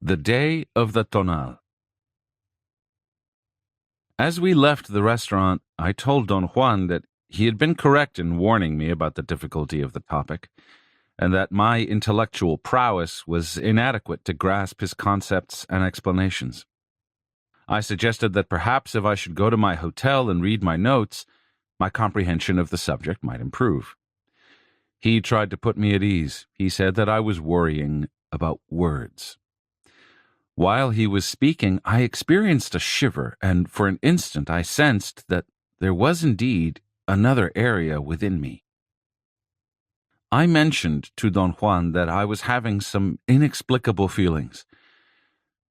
The Day of the Tonal. As we left the restaurant, I told Don Juan that he had been correct in warning me about the difficulty of the topic, and that my intellectual prowess was inadequate to grasp his concepts and explanations. I suggested that perhaps if I should go to my hotel and read my notes, my comprehension of the subject might improve. He tried to put me at ease. He said that I was worrying about words. While he was speaking, I experienced a shiver, and for an instant I sensed that there was indeed another area within me. I mentioned to Don Juan that I was having some inexplicable feelings.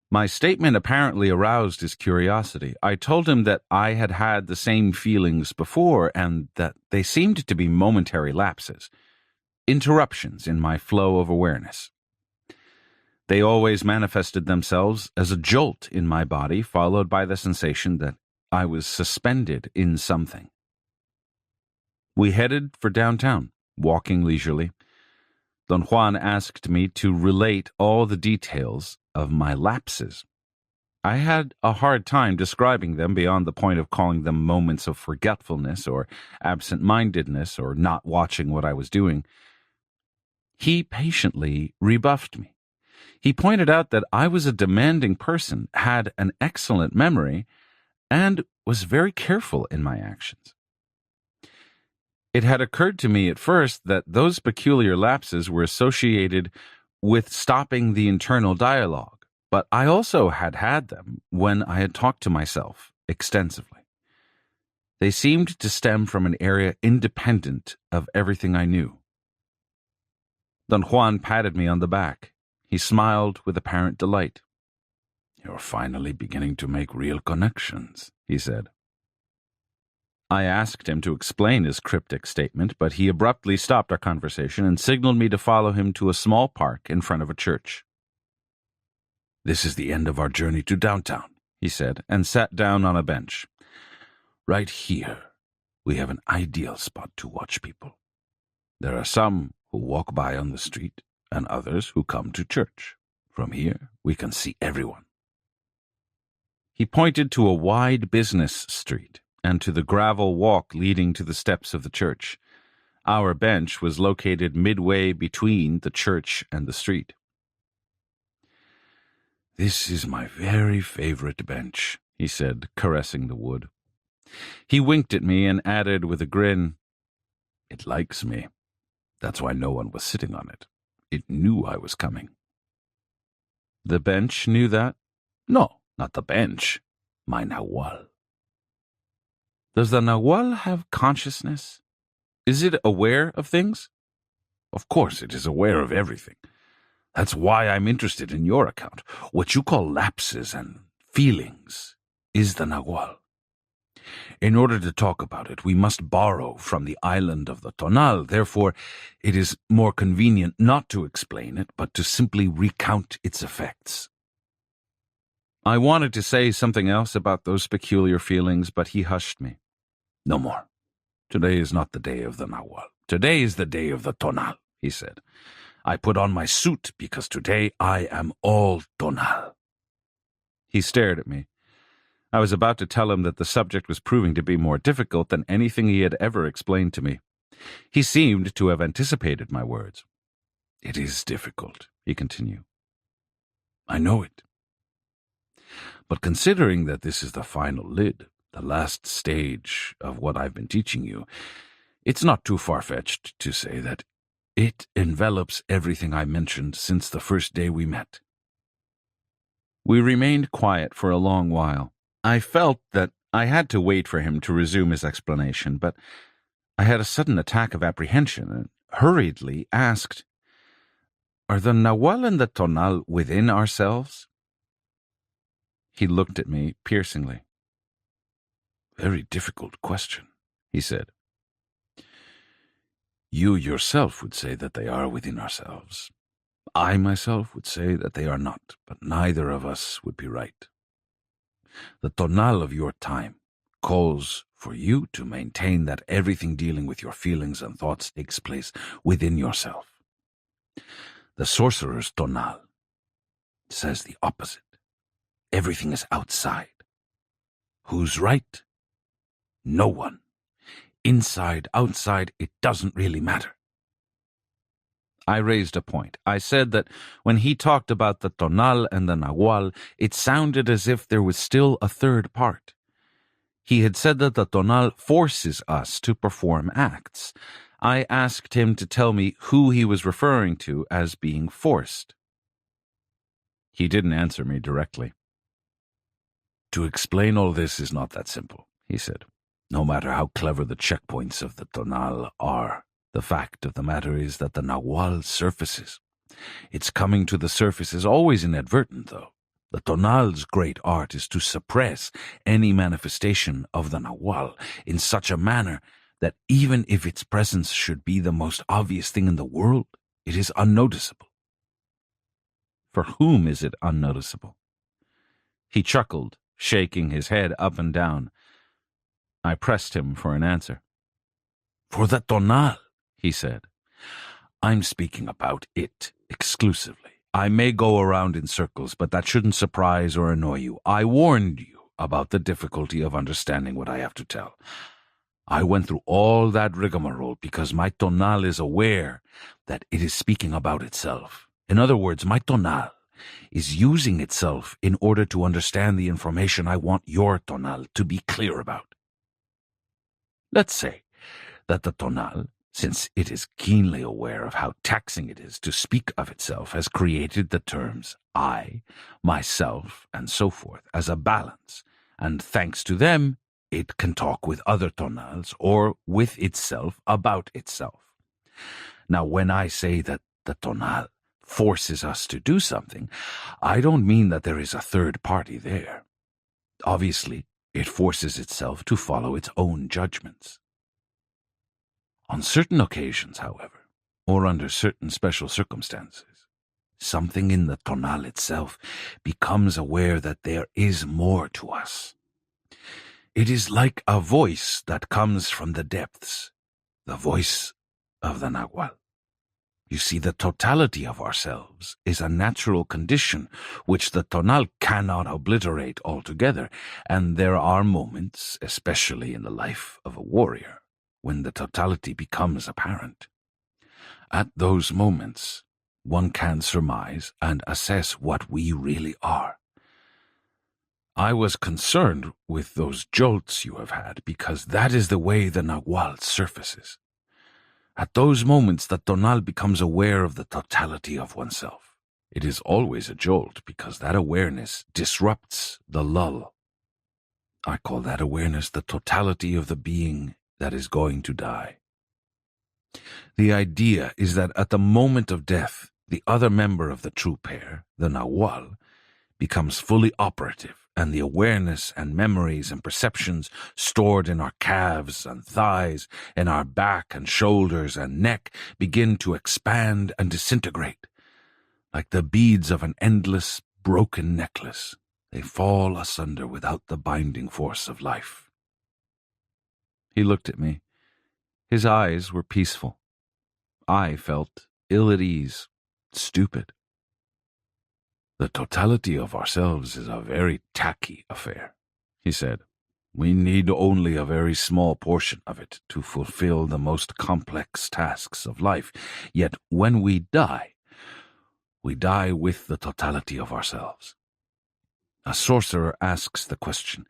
My statement apparently aroused his curiosity. I told him that I had had the same feelings before and that they seemed to be momentary lapses, interruptions in my flow of awareness. They always manifested themselves as a jolt in my body, followed by the sensation that I was suspended in something. We headed for downtown, walking leisurely. Don Juan asked me to relate all the details of my lapses. I had a hard time describing them beyond the point of calling them moments of forgetfulness or absent-mindedness or not watching what I was doing. He patiently rebuffed me. He pointed out that I was a demanding person, had an excellent memory, and was very careful in my actions. It had occurred to me at first that those peculiar lapses were associated with stopping the internal dialogue, but I also had them when I had talked to myself extensively. They seemed to stem from an area independent of everything I knew. Don Juan patted me on the back. He smiled with apparent delight. "You're finally beginning to make real connections," he said. I asked him to explain his cryptic statement, but he abruptly stopped our conversation and signaled me to follow him to a small park in front of a church. "This is the end of our journey to downtown," he said, and sat down on a bench. "Right here, we have an ideal spot to watch people. There are some who walk by on the street, and others who come to church. From here, we can see everyone." He pointed to a wide business street and to the gravel walk leading to the steps of the church. Our bench was located midway between the church and the street. "This is my very favorite bench," he said, caressing the wood. He winked at me and added with a grin, "It likes me. That's why no one was sitting on it. It knew I was coming." "The bench knew that?" "No, not the bench. My Nahual." "Does the Nahual have consciousness? Is it aware of things?" "Of course it is aware of everything. That's why I'm interested in your account. What you call lapses and feelings is the Nahual. In order to talk about it, we must borrow from the island of the Tonal. Therefore, it is more convenient not to explain it, but to simply recount its effects." I wanted to say something else about those peculiar feelings, but he hushed me. "No more. Today is not the day of the Nahual. Today is the day of the Tonal," he said. "I put on my suit because today I am all Tonal." He stared at me. I was about to tell him that the subject was proving to be more difficult than anything he had ever explained to me. He seemed to have anticipated my words. "It is difficult," he continued. "I know it. But considering that this is the final lid, the last stage of what I've been teaching you, it's not too far-fetched to say that it envelops everything I mentioned since the first day we met." We remained quiet for a long while. I felt that I had to wait for him to resume his explanation, but I had a sudden attack of apprehension and hurriedly asked, "Are the Nahual and the Tonal within ourselves?" He looked at me piercingly. "Very difficult question," he said. "You yourself would say that they are within ourselves. I myself would say that they are not, but neither of us would be right. The Tonal of your time calls for you to maintain that everything dealing with your feelings and thoughts takes place within yourself. The sorcerer's Tonal says the opposite. Everything is outside. Who's right? No one. Inside, outside, it doesn't really matter. I raised a point. I said that when he talked about the tonal and the nahual, it sounded as if there was still a third part. He had said that the tonal forces us to perform acts. I asked him to tell me who he was referring to as being forced. He didn't answer me directly. To explain all this is not that simple, he said. No matter how clever the checkpoints of the tonal are, the fact of the matter is that the nahual surfaces. Its coming to the surface is always inadvertent, though. The tonal's great art is to suppress any manifestation of the nahual in such a manner that even if its presence should be the most obvious thing in the world, it is unnoticeable. For whom is it unnoticeable? He chuckled, shaking his head up and down. I pressed him for an answer. For the tonal, he said. I'm speaking about it exclusively. I may go around in circles, but that shouldn't surprise or annoy you. I warned you about the difficulty of understanding what I have to tell. I went through all that rigmarole because my tonal is aware that it is speaking about itself. In other words, my tonal is using itself in order to understand the information I want your tonal to be clear about. Let's say that the tonal, since it is keenly aware of how taxing it is to speak of itself, has created the terms I, myself, and so forth as a balance, and thanks to them, it can talk with other tonals or with itself about itself. Now, when I say that the tonal forces us to do something, I don't mean that there is a third party there. Obviously, it forces itself to follow its own judgments. On certain occasions, however, or under certain special circumstances, something in the tonal itself becomes aware that there is more to us. It is like a voice that comes from the depths, the voice of the nahual. You see, the totality of ourselves is a natural condition which the tonal cannot obliterate altogether, and there are moments, especially in the life of a warrior, when the totality becomes apparent. At those moments, one can surmise and assess what we really are. I was concerned with those jolts you have had because that is the way the nahual surfaces. At those moments, the tonal becomes aware of the totality of oneself. It is always a jolt because that awareness disrupts the lull. I call that awareness the totality of the being that is going to die. The idea is that at the moment of death, the other member of the true pair, the nahual, becomes fully operative, and the awareness and memories and perceptions stored in our calves and thighs, in our back and shoulders and neck begin to expand and disintegrate. Like the beads of an endless, broken necklace, they fall asunder without the binding force of life. He looked at me. His eyes were peaceful. I felt ill at ease, stupid. The totality of ourselves is a very tacky affair, he said. We need only a very small portion of it to fulfill the most complex tasks of life. Yet when we die with the totality of ourselves. A sorcerer asks the question,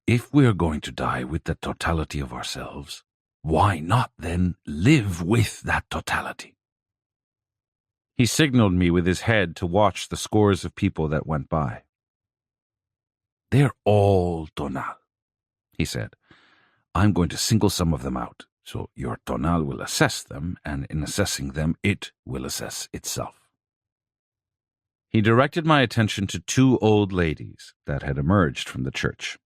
if we are going to die with the totality of ourselves, why not then live with that totality? He signaled me with his head to watch the scores of people that went by. They're all tonal, he said. I'm going to single some of them out, so your tonal will assess them, and in assessing them, it will assess itself. He directed my attention to two old ladies that had emerged from the church.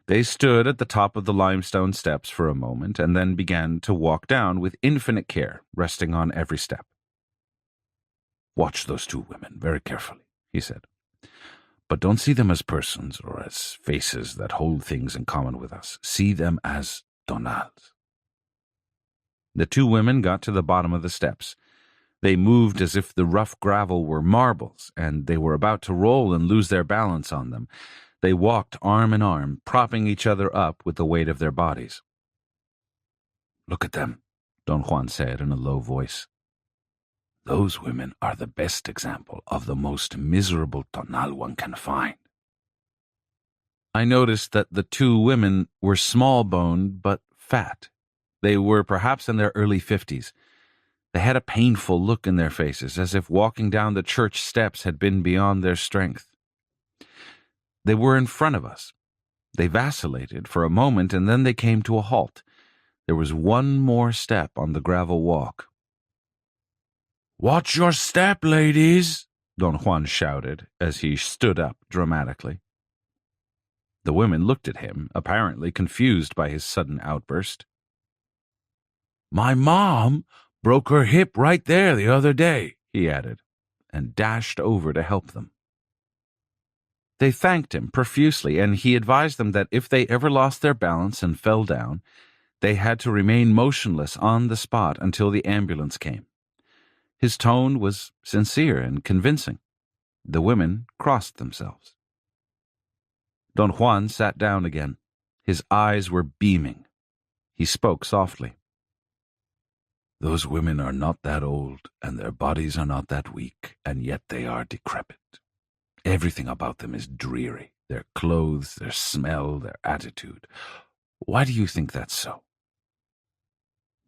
They stood at the top of the limestone steps for a moment and then began to walk down with infinite care, resting on every step. Watch those two women very carefully, he said. But don't see them as persons or as faces that hold things in common with us. See them as tonals. The two women got to the bottom of the steps. They moved as if the rough gravel were marbles, and they were about to roll and lose their balance on them. They walked arm in arm, propping each other up with the weight of their bodies. "Look at them," Don Juan said in a low voice. "Those women are the best example of the most miserable tonal one can find." I noticed that the two women were small-boned but fat. They were perhaps in their early 50s. They had a painful look in their faces, as if walking down the church steps had been beyond their strength. They were in front of us. They vacillated for a moment, and then they came to a halt. There was one more step on the gravel walk. "Watch your step, ladies," Don Juan shouted as he stood up dramatically. The women looked at him, apparently confused by his sudden outburst. "My mom broke her hip right there the other day," he added, and dashed over to help them. They thanked him profusely, and he advised them that if they ever lost their balance and fell down, they had to remain motionless on the spot until the ambulance came. His tone was sincere and convincing. The women crossed themselves. Don Juan sat down again. His eyes were beaming. He spoke softly. "Those women are not that old, and their bodies are not that weak, and yet they are decrepit. Everything about them is dreary. Their clothes, their smell, their attitude. Why do you think that's so?"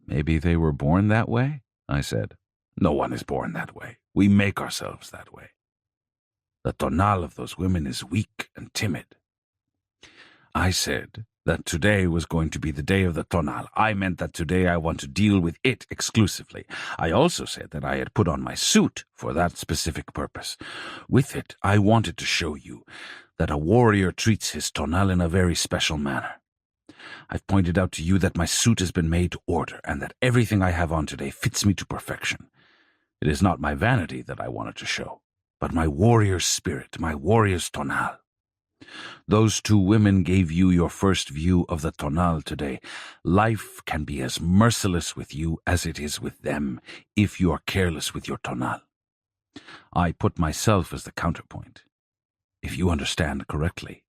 "Maybe they were born that way," I said. "No one is born that way. We make ourselves that way. The tonal of those women is weak and timid." I said that today was going to be the day of the tonal. I meant that today I want to deal with it exclusively. I also said that I had put on my suit for that specific purpose. With it, I wanted to show you that a warrior treats his tonal in a very special manner. I've pointed out to you that my suit has been made to order, and that everything I have on today fits me to perfection. It is not my vanity that I wanted to show, but my warrior's spirit, my warrior's tonal. Those two women gave you your first view of the tonal today. Life can be as merciless with you as it is with them if you are careless with your tonal. I put myself as the counterpoint. If you understand correctly,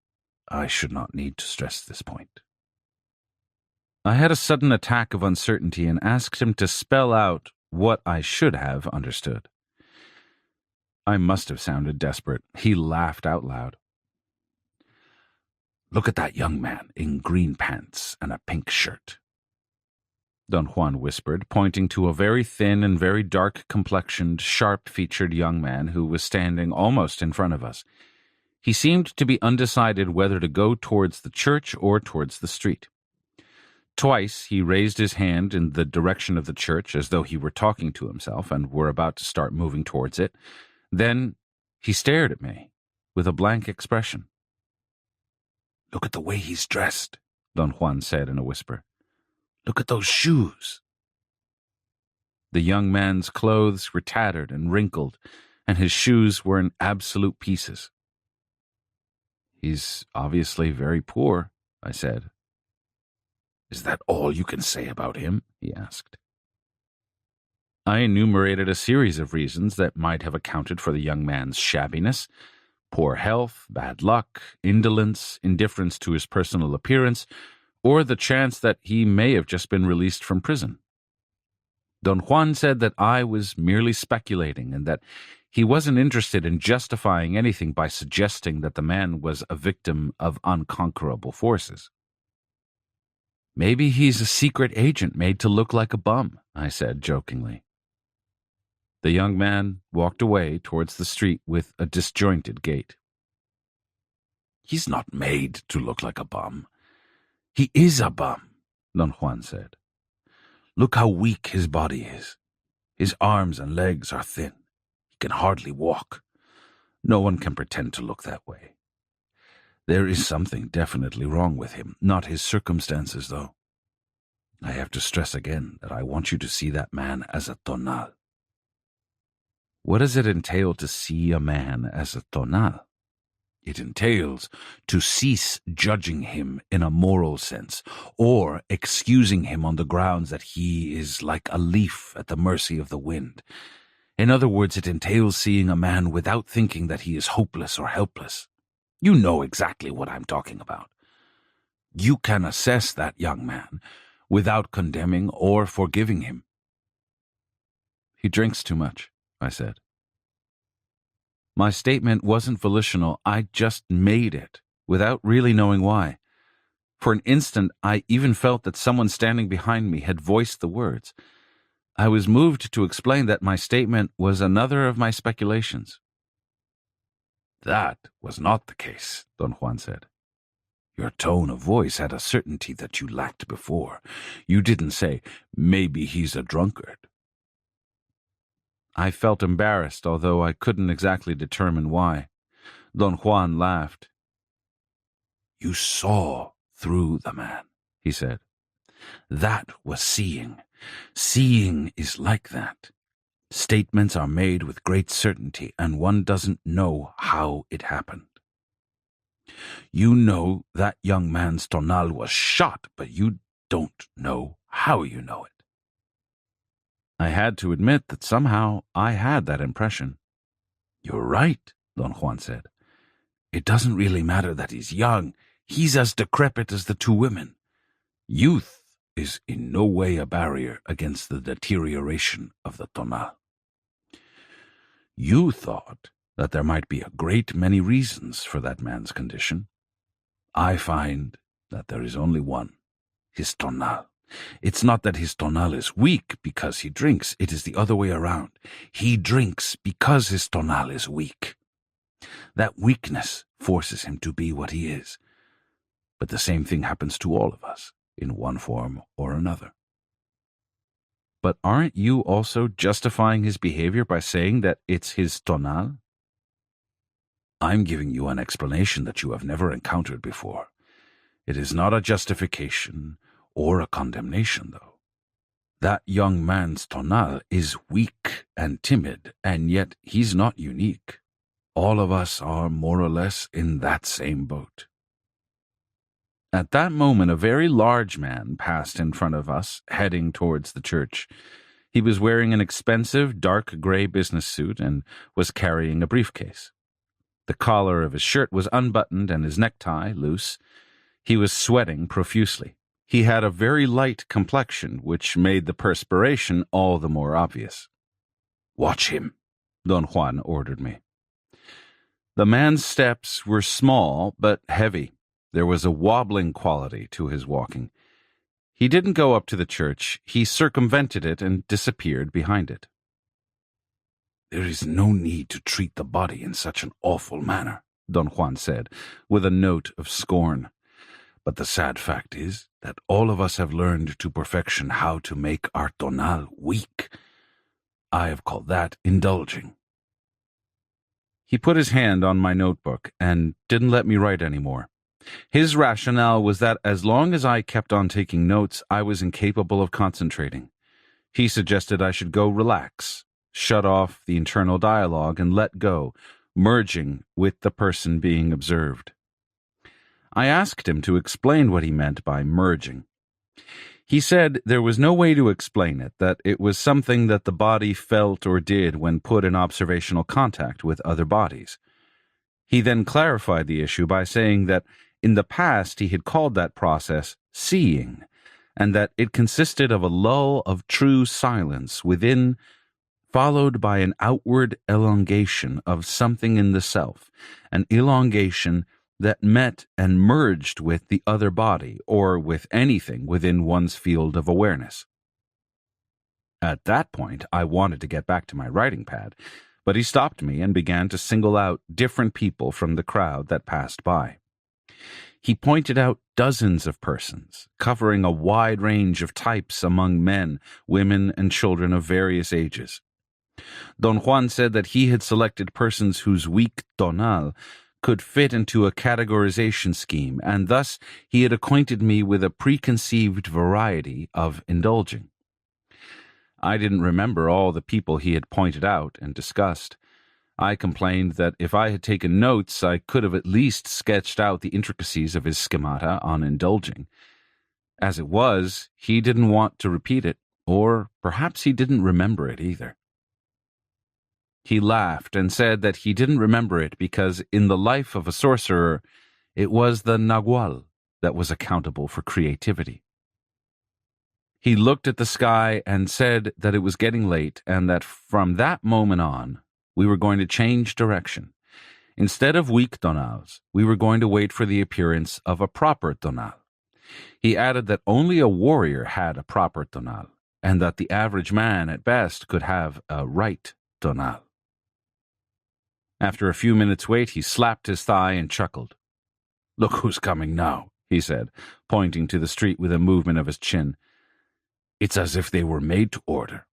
I should not need to stress this point. I had a sudden attack of uncertainty and asked him to spell out what I should have understood. I must have sounded desperate. He laughed out loud. "Look at that young man in green pants and a pink shirt," Don Juan whispered, pointing to a very thin and very dark-complexioned, sharp-featured young man who was standing almost in front of us. He seemed to be undecided whether to go towards the church or towards the street. Twice he raised his hand in the direction of the church as though he were talking to himself and were about to start moving towards it. Then he stared at me with a blank expression. "Look at the way he's dressed," Don Juan said in a whisper. "Look at those shoes." The young man's clothes were tattered and wrinkled, and his shoes were in absolute pieces. "He's obviously very poor," I said. "Is that all you can say about him?" he asked. I enumerated a series of reasons that might have accounted for the young man's shabbiness: poor health, bad luck, indolence, indifference to his personal appearance, or the chance that he may have just been released from prison. Don Juan said that I was merely speculating and that he wasn't interested in justifying anything by suggesting that the man was a victim of unconquerable forces. "Maybe he's a secret agent made to look like a bum," I said jokingly. The young man walked away towards the street with a disjointed gait. "He's not made to look like a bum. He is a bum," Don Juan said. "Look how weak his body is. His arms and legs are thin. He can hardly walk. No one can pretend to look that way. There is something definitely wrong with him, not his circumstances, though. I have to stress again that I want you to see that man as a tonal." What does it entail to see a man as a tonal? It entails to cease judging him in a moral sense, or excusing him on the grounds that he is like a leaf at the mercy of the wind. In other words, it entails seeing a man without thinking that he is hopeless or helpless. You know exactly what I'm talking about. You can assess that young man without condemning or forgiving him. He drinks too much, I said. My statement wasn't volitional. I just made it, without really knowing why. For an instant, I even felt that someone standing behind me had voiced the words. I was moved to explain that my statement was another of my speculations. That was not the case, Don Juan said. Your tone of voice had a certainty that you lacked before. You didn't say, maybe he's a drunkard. I felt embarrassed, although I couldn't exactly determine why. Don Juan laughed. You saw through the man, he said. That was seeing. Seeing is like that. Statements are made with great certainty, and one doesn't know how it happened. You know that young man's tonal was shot, but you don't know how you know it. I had to admit that somehow I had that impression. You're right, Don Juan said. It doesn't really matter that he's young. He's as decrepit as the two women. Youth is in no way a barrier against the deterioration of the tonal. You thought that there might be a great many reasons for that man's condition. I find that there is only one, his tonal. It's not that his tonal is weak because he drinks, it is the other way around. He drinks because his tonal is weak. That weakness forces him to be what he is. But the same thing happens to all of us, in one form or another. But aren't you also justifying his behavior by saying that it's his tonal? I'm giving you an explanation that you have never encountered before. It is not a justification or a condemnation, though. That young man's tonal is weak and timid, and yet he's not unique. All of us are more or less in that same boat. At that moment, a very large man passed in front of us, heading towards the church. He was wearing an expensive, dark gray business suit and was carrying a briefcase. The collar of his shirt was unbuttoned and his necktie loose. He was sweating profusely. He had a very light complexion, which made the perspiration all the more obvious. "Watch him," Don Juan ordered me. The man's steps were small but heavy. There was a wobbling quality to his walking. He didn't go up to the church. He circumvented it and disappeared behind it. "There is no need to treat the body in such an awful manner," Don Juan said, with a note of scorn. "But the sad fact is that all of us have learned to perfection how to make our tonal weak. I have called that indulging." He put his hand on my notebook and didn't let me write anymore. His rationale was that as long as I kept on taking notes, I was incapable of concentrating. He suggested I should go relax, shut off the internal dialogue, and let go, merging with the person being observed. I asked him to explain what he meant by merging. He said there was no way to explain it, that it was something that the body felt or did when put in observational contact with other bodies. He then clarified the issue by saying that in the past he had called that process seeing, and that it consisted of a lull of true silence within, followed by an outward elongation of something in the self, an elongation that met and merged with the other body or with anything within one's field of awareness. At that point, I wanted to get back to my writing pad, but he stopped me and began to single out different people from the crowd that passed by. He pointed out dozens of persons, covering a wide range of types among men, women, and children of various ages. Don Juan said that he had selected persons whose weak tonal could fit into a categorization scheme, and thus he had acquainted me with a preconceived variety of indulging. I didn't remember all the people he had pointed out and discussed. I complained that if I had taken notes, I could have at least sketched out the intricacies of his schemata on indulging. As it was, he didn't want to repeat it, or perhaps he didn't remember it either. He laughed and said that he didn't remember it because in the life of a sorcerer, it was the nagual that was accountable for creativity. He looked at the sky and said that it was getting late and that from that moment on, we were going to change direction. Instead of weak tonals, we were going to wait for the appearance of a proper tonal. He added that only a warrior had a proper tonal, and that the average man at best could have a right tonal. After a few minutes' wait, he slapped his thigh and chuckled. "Look who's coming now," he said, pointing to the street with a movement of his chin. "It's as if they were made to order."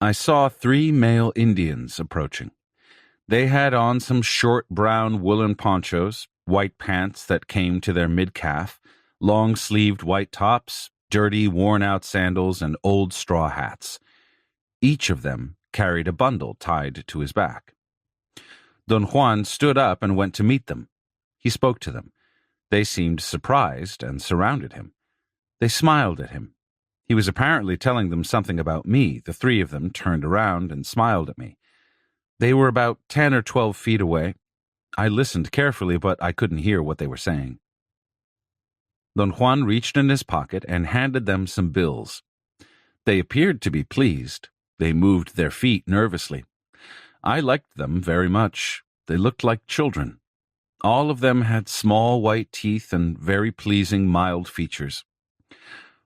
I saw 3 male Indians approaching. They had on some short brown woolen ponchos, white pants that came to their mid-calf, long-sleeved white tops, dirty, worn-out sandals, and old straw hats. Each of them carried a bundle tied to his back. Don Juan stood up and went to meet them. He spoke to them. They seemed surprised and surrounded him. They smiled at him. He was apparently telling them something about me. The 3 of them turned around and smiled at me. They were about 10 or 12 feet away. I listened carefully, but I couldn't hear what they were saying. Don Juan reached in his pocket and handed them some bills. They appeared to be pleased. They moved their feet nervously. I liked them very much. They looked like children. All of them had small white teeth and very pleasing mild features.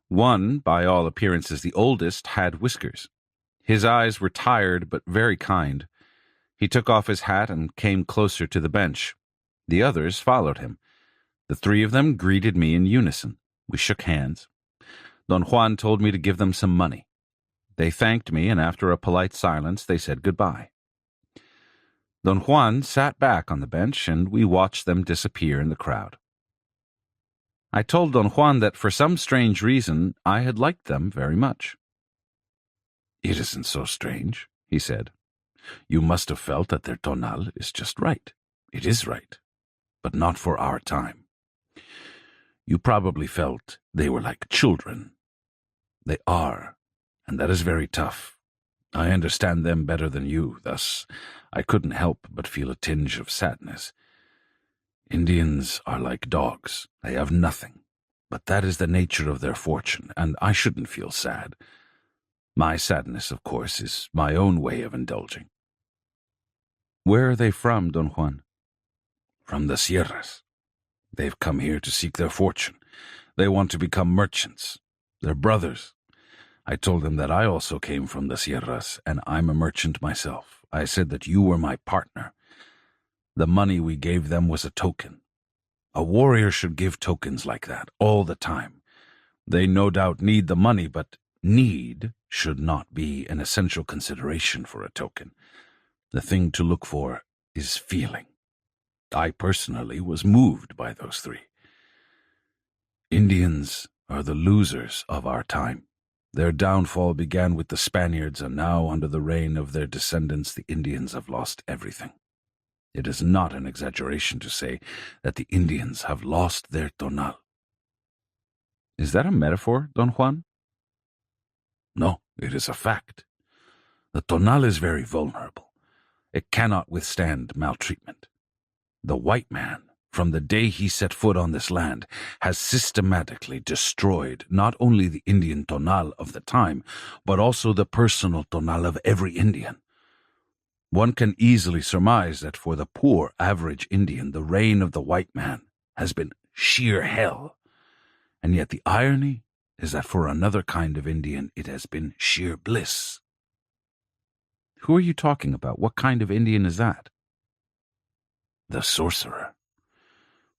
One, by all appearances the oldest, had whiskers. His eyes were tired but very kind. He took off his hat and came closer to the bench. The others followed him. The 3 of them greeted me in unison. We shook hands. Don Juan told me to give them some money. They thanked me, and after a polite silence, they said goodbye. Don Juan sat back on the bench, and we watched them disappear in the crowd. I told Don Juan that for some strange reason I had liked them very much. "It isn't so strange," he said. "You must have felt that their tonal is just right. It is right, but not for our time. You probably felt they were like children. They are, and that is very tough. I understand them better than you, thus I couldn't help but feel a tinge of sadness. Indians are like dogs. They have nothing, but that is the nature of their fortune, and I shouldn't feel sad. My sadness, of course, is my own way of indulging." "Where are they from, Don Juan?" "From the Sierras. They've come here to seek their fortune. They want to become merchants. They're brothers. I told them that I also came from the Sierras, and I'm a merchant myself. I said that you were my partner. The money we gave them was a token. A warrior should give tokens like that all the time. They no doubt need the money, but need should not be an essential consideration for a token. The thing to look for is feeling. I personally was moved by those 3. Indians are the losers of our time. Their downfall began with the Spaniards, and now, under the reign of their descendants, the Indians have lost everything. It is not an exaggeration to say that the Indians have lost their tonal." "Is that a metaphor, Don Juan?" "No, it is a fact. The tonal is very vulnerable. It cannot withstand maltreatment. The white man, from the day he set foot on this land, has systematically destroyed not only the Indian tonal of the time, but also the personal tonal of every Indian. One can easily surmise that for the poor average Indian, the reign of the white man has been sheer hell. And yet the irony is that for another kind of Indian, it has been sheer bliss." "Who are you talking about? What kind of Indian is that?" "The sorcerer.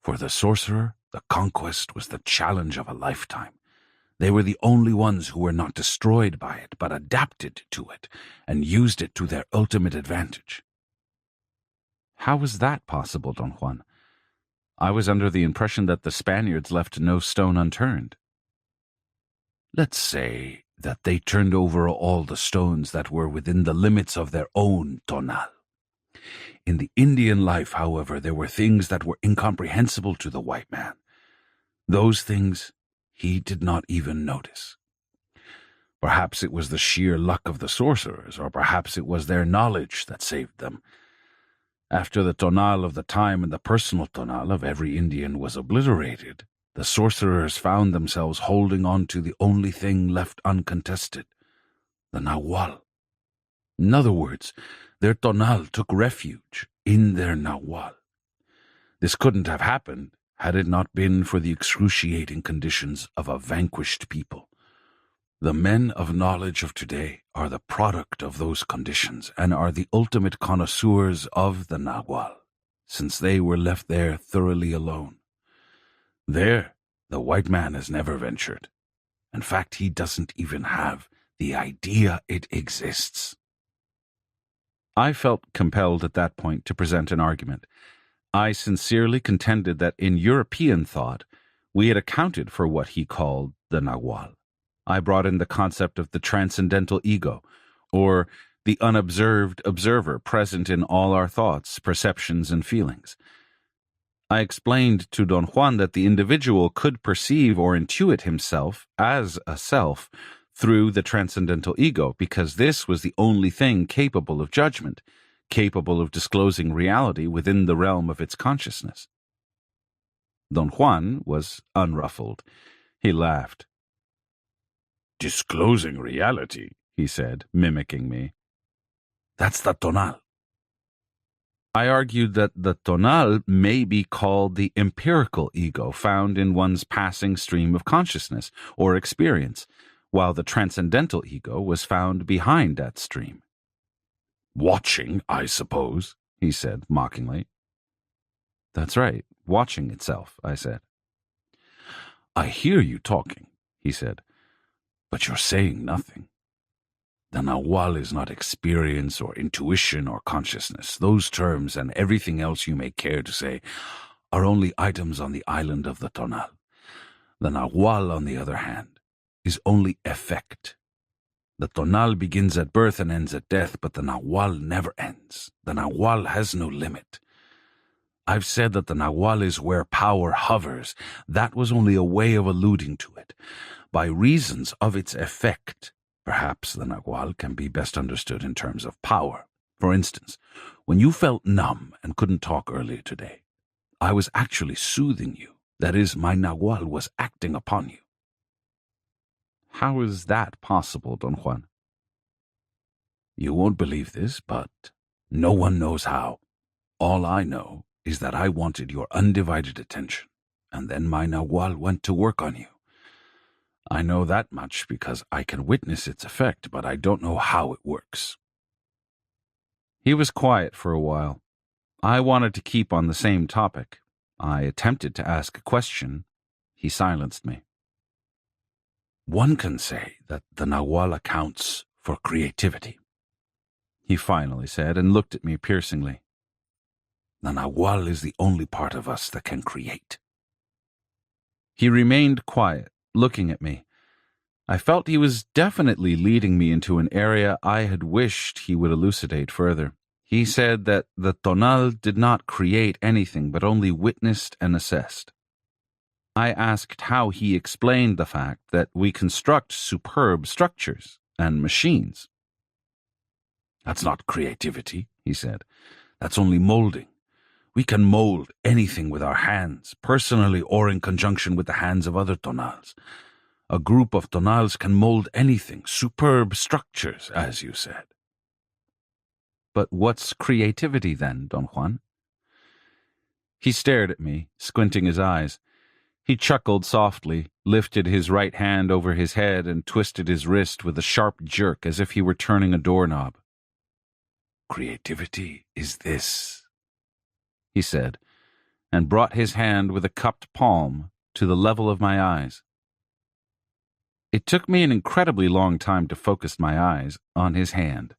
For the sorcerer, the conquest was the challenge of a lifetime. They were the only ones who were not destroyed by it, but adapted to it and used it to their ultimate advantage." "How was that possible, Don Juan? I was under the impression that the Spaniards left no stone unturned." "Let's say that they turned over all the stones that were within the limits of their own tonal. In the Indian life, however, there were things that were incomprehensible to the white man. Those things he did not even notice. Perhaps it was the sheer luck of the sorcerers, or perhaps it was their knowledge that saved them. After the tonal of the time and the personal tonal of every Indian was obliterated, the sorcerers found themselves holding on to the only thing left uncontested, the nahual. In other words, their tonal took refuge in their nahual. This couldn't have happened had it not been for the excruciating conditions of a vanquished people. The men of knowledge of today are the product of those conditions and are the ultimate connoisseurs of the nahual, since they were left there thoroughly alone. There, the white man has never ventured. In fact, he doesn't even have the idea it exists. I felt compelled at that point to present an argument. I sincerely contended that in European thought, we had accounted for what he called the nahual. I brought in the concept of the transcendental ego, or the unobserved observer present in all our thoughts, perceptions, and feelings. I explained to Don Juan that the individual could perceive or intuit himself as a self through the transcendental ego, because this was the only thing capable of judgment, capable of disclosing reality within the realm of its consciousness. Don Juan was unruffled. He laughed. "Disclosing reality," he said, mimicking me. "That's the tonal." I argued that the tonal may be called the empirical ego found in one's passing stream of consciousness or experience, while the transcendental ego was found behind that stream. "Watching, I suppose," he said mockingly. "That's right, watching itself," I said. "I hear you talking," he said, "but you're saying nothing. The nahual is not experience or intuition or consciousness. Those terms and everything else you may care to say are only items on the island of the tonal. The nahual, on the other hand, is only effect. The tonal begins at birth and ends at death, but the nahual never ends. The nahual has no limit. I've said that the nahual is where power hovers. That was only a way of alluding to it. By reasons of its effect, perhaps the nahual can be best understood in terms of power. For instance, when you felt numb and couldn't talk earlier today, I was actually soothing you. That is, my nahual was acting upon you." "How is that possible, Don Juan?" "You won't believe this, but no one knows how. All I know is that I wanted your undivided attention, and then my nahual went to work on you. I know that much because I can witness its effect, but I don't know how it works." He was quiet for a while. I wanted to keep on the same topic. I attempted to ask a question. He silenced me. "One can say that the nahual accounts for creativity," he finally said, and looked at me piercingly. "The nahual is the only part of us that can create." He remained quiet, looking at me. I felt he was definitely leading me into an area I had wished he would elucidate further. He said that the tonal did not create anything, but only witnessed and assessed. I asked how he explained the fact that we construct superb structures and machines. "That's not creativity," he said. "That's only molding. We can mold anything with our hands, personally or in conjunction with the hands of other tonals. A group of tonals can mold anything, superb structures, as you said." "But what's creativity then, Don Juan?" He stared at me, squinting his eyes. He chuckled softly, lifted his right hand over his head, and twisted his wrist with a sharp jerk as if he were turning a doorknob. "Creativity is this," he said, and brought his hand with a cupped palm to the level of my eyes. It took me an incredibly long time to focus my eyes on his hand.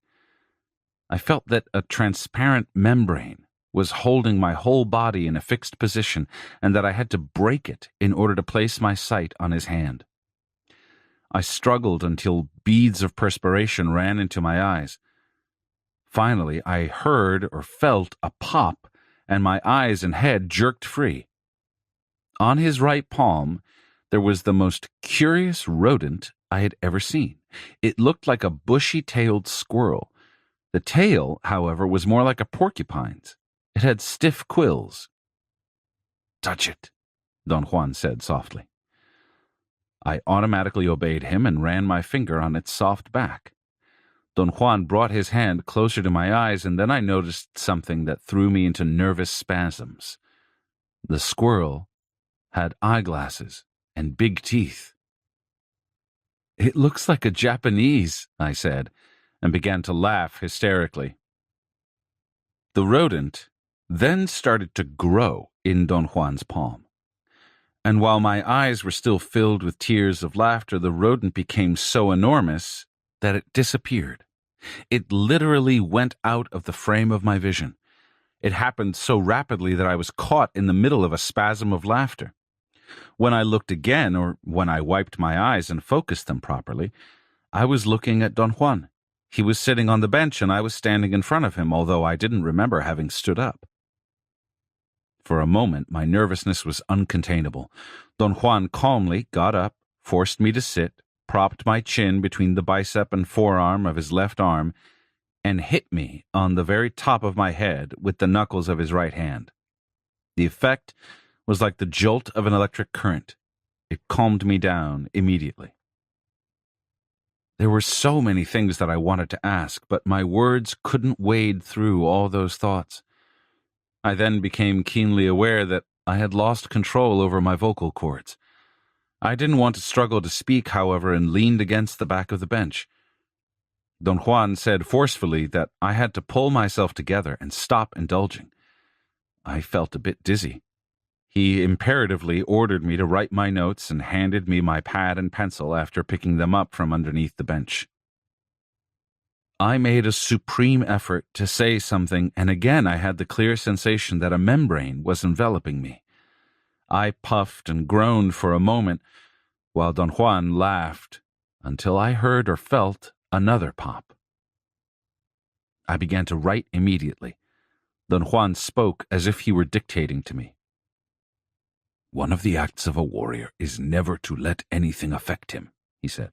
I felt that a transparent membrane was holding my whole body in a fixed position, and that I had to break it in order to place my sight on his hand. I struggled until beads of perspiration ran into my eyes. Finally, I heard or felt a pop, and my eyes and head jerked free. On his right palm, there was the most curious rodent I had ever seen. It looked like a bushy-tailed squirrel. The tail, however, was more like a porcupine's. It had stiff quills. "Touch it," Don Juan said softly. I automatically obeyed him and ran my finger on its soft back. Don Juan brought his hand closer to my eyes, and then I noticed something that threw me into nervous spasms. The squirrel had eyeglasses and big teeth. "It looks like a Japanese," I said, and began to laugh hysterically. The rodent then started to grow in Don Juan's palm. And while my eyes were still filled with tears of laughter, the rodent became so enormous that it disappeared. It literally went out of the frame of my vision. It happened so rapidly that I was caught in the middle of a spasm of laughter. When I looked again, or when I wiped my eyes and focused them properly, I was looking at Don Juan. He was sitting on the bench and I was standing in front of him, although I didn't remember having stood up. For a moment, my nervousness was uncontainable. Don Juan calmly got up, forced me to sit, propped my chin between the bicep and forearm of his left arm, and hit me on the very top of my head with the knuckles of his right hand. The effect was like the jolt of an electric current. It calmed me down immediately. There were so many things that I wanted to ask, but my words couldn't wade through all those thoughts. I then became keenly aware that I had lost control over my vocal cords. I didn't want to struggle to speak, however, and leaned against the back of the bench. Don Juan said forcefully that I had to pull myself together and stop indulging. I felt a bit dizzy. He imperatively ordered me to write my notes and handed me my pad and pencil after picking them up from underneath the bench. I made a supreme effort to say something, and again I had the clear sensation that a membrane was enveloping me. I puffed and groaned for a moment, while Don Juan laughed, until I heard or felt another pop. I began to write immediately. Don Juan spoke as if he were dictating to me. "One of the acts of a warrior is never to let anything affect him," he said.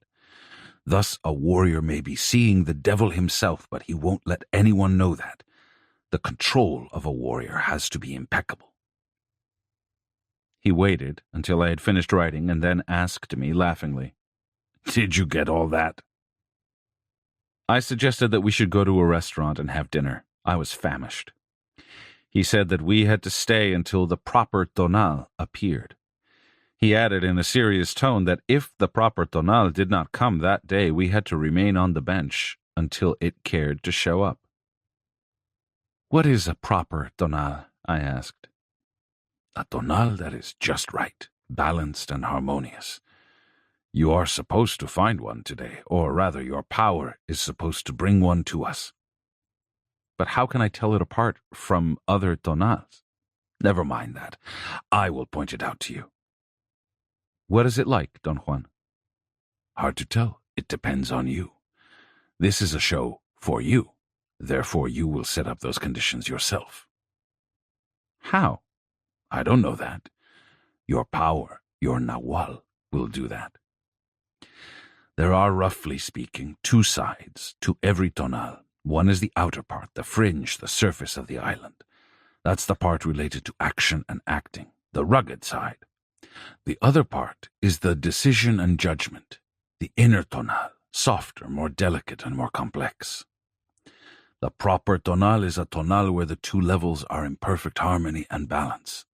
"Thus a warrior may be seeing the devil himself, but he won't let anyone know that. The control of a warrior has to be impeccable." He waited until I had finished writing and then asked me laughingly, "Did you get all that?" I suggested that we should go to a restaurant and have dinner. I was famished. He said that we had to stay until the proper TONAL appeared. He added in a serious tone that if the proper TONAL did not come that day, we had to remain on the bench until it cared to show up. "What is a proper TONAL?" I asked. "A TONAL that is just right, balanced and harmonious. You are supposed to find one today, or rather your power is supposed to bring one to us." "But how can I tell it apart from other TONALs?" "Never mind that. I will point it out to you." "What is it like, Don Juan?" "Hard to tell. It depends on you. This is a show for you. Therefore, you will set up those conditions yourself." "How?" "I don't know that. Your power, your Nahual, will do that. There are, roughly speaking, two sides to every tonal. One is the outer part, the fringe, the surface of the island. That's the part related to action and acting, the rugged side. The other part is the decision and judgment, the inner tonal, softer, more delicate, and more complex. The proper tonal is a tonal where the two levels are in perfect harmony and balance."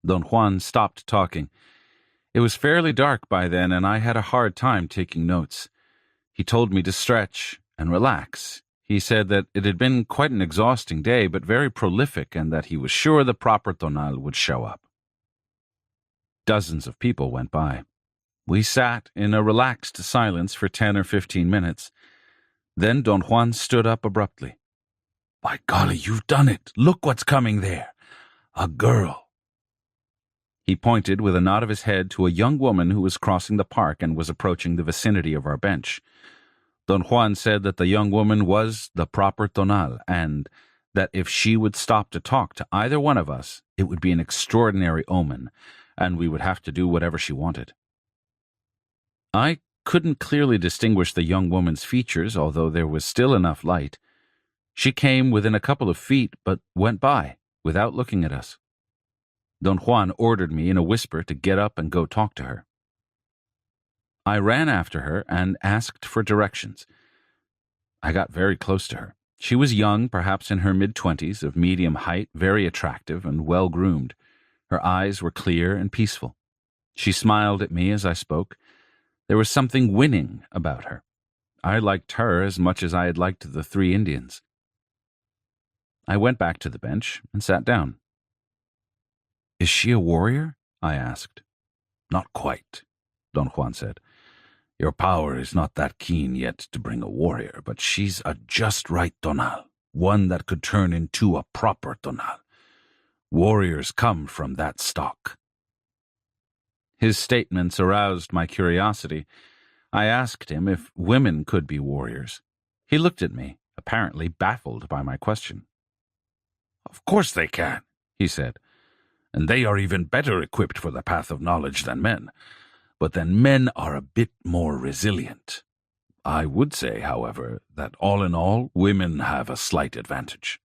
Don Juan stopped talking. It was fairly dark by then, and I had a hard time taking notes. He told me to stretch and relax. He said that it had been quite an exhausting day, but very prolific, and that he was sure the proper tonal would show up. Dozens of people went by. We sat in a relaxed silence for 10 or 15 minutes. Then Don Juan stood up abruptly. "By golly, you've done it! Look what's coming there! A girl!" He pointed with a nod of his head to a young woman who was crossing the park and was approaching the vicinity of our bench. Don Juan said that the young woman was the proper tonal, and that if she would stop to talk to either one of us, it would be an extraordinary omen, and we would have to do whatever she wanted. I couldn't clearly distinguish the young woman's features, although there was still enough light. She came within a couple of feet, but went by, without looking at us. Don Juan ordered me in a whisper to get up and go talk to her. I ran after her and asked for directions. I got very close to her. She was young, perhaps in her mid-20s, of medium height, very attractive and well-groomed. Her eyes were clear and peaceful. She smiled at me as I spoke. There was something winning about her. I liked her as much as I had liked the 3 Indians. I went back to the bench and sat down. "Is she a warrior?" I asked. "Not quite," Don Juan said. "Your power is not that keen yet to bring a warrior, but she's a just right tonal, one that could turn into a proper tonal. Warriors come from that stock." His statements aroused my curiosity. I asked him if women could be warriors. He looked at me, apparently baffled by my question. "Of course they can," he said, "and they are even better equipped for the path of knowledge than men. But then men are a bit more resilient. I would say, however, that all in all, women have a slight advantage."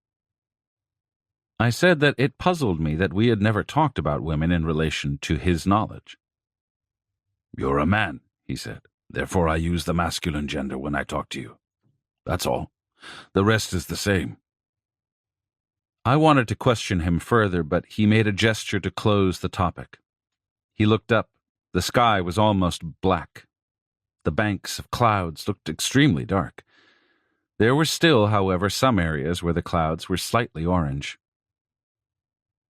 I said that it puzzled me that we had never talked about women in relation to his knowledge. "You're a man," he said. "Therefore I use the masculine gender when I talk to you. That's all. The rest is the same." I wanted to question him further, but he made a gesture to close the topic. He looked up. The sky was almost black. The banks of clouds looked extremely dark. There were still, however, some areas where the clouds were slightly orange.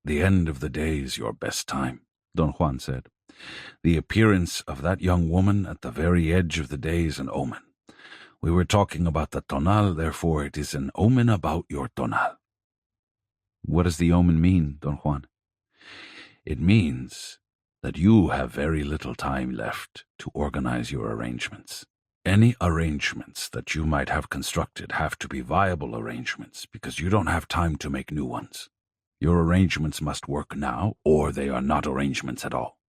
"The end of the day is your best time," Don Juan said. "The appearance of that young woman at the very edge of the day is an omen. We were talking about the tonal, therefore it is an omen about your tonal." "What does the omen mean, Don Juan?" "It means that you have very little time left to organize your arrangements. Any arrangements that you might have constructed have to be viable arrangements because you don't have time to make new ones. Your arrangements must work now, or they are not arrangements at all.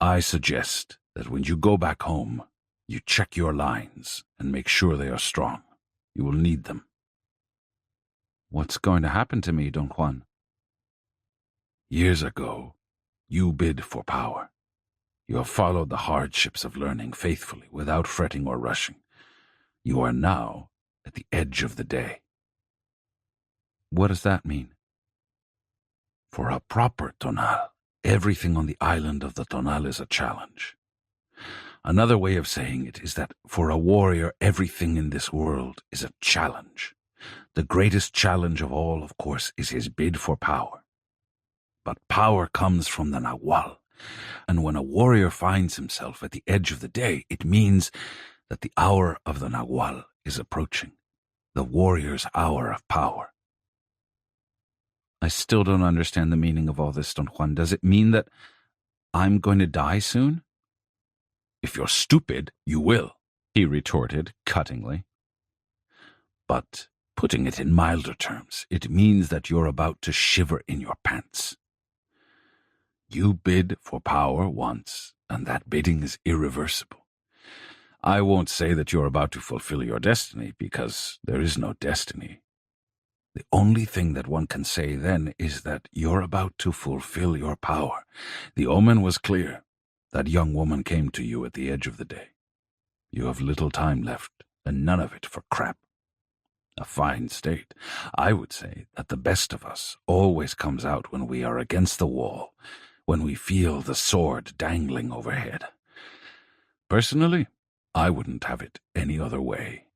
I suggest that when you go back home, you check your lines and make sure they are strong. You will need them." "What's going to happen to me, Don Juan?" "Years ago, you bid for power. You have followed the hardships of learning faithfully, without fretting or rushing. You are now at the edge of the day." "What does that mean?" "For a proper tonal, everything on the island of the tonal is a challenge. Another way of saying it is that for a warrior, everything in this world is a challenge. The greatest challenge of all, of course, is his bid for power. But power comes from the Nahual, and when a warrior finds himself at the edge of the day, it means that the hour of the Nahual is approaching, the warrior's hour of power." I still don't understand the meaning of all this, Don Juan. Does it mean that I'm going to die soon? "If you're stupid, you will," he retorted cuttingly. "But putting it in milder terms, it means that you're about to shiver in your pants. You bid for power once, and that bidding is irreversible. I won't say that you're about to fulfill your destiny, because there is no destiny. The only thing that one can say then is that you're about to fulfill your power. The omen was clear. That young woman came to you at the edge of the day. You have little time left, and none of it for crap. A fine state. I would say that the best of us always comes out when we are against the wall, when we feel the sword dangling overhead. Personally, I wouldn't have it any other way."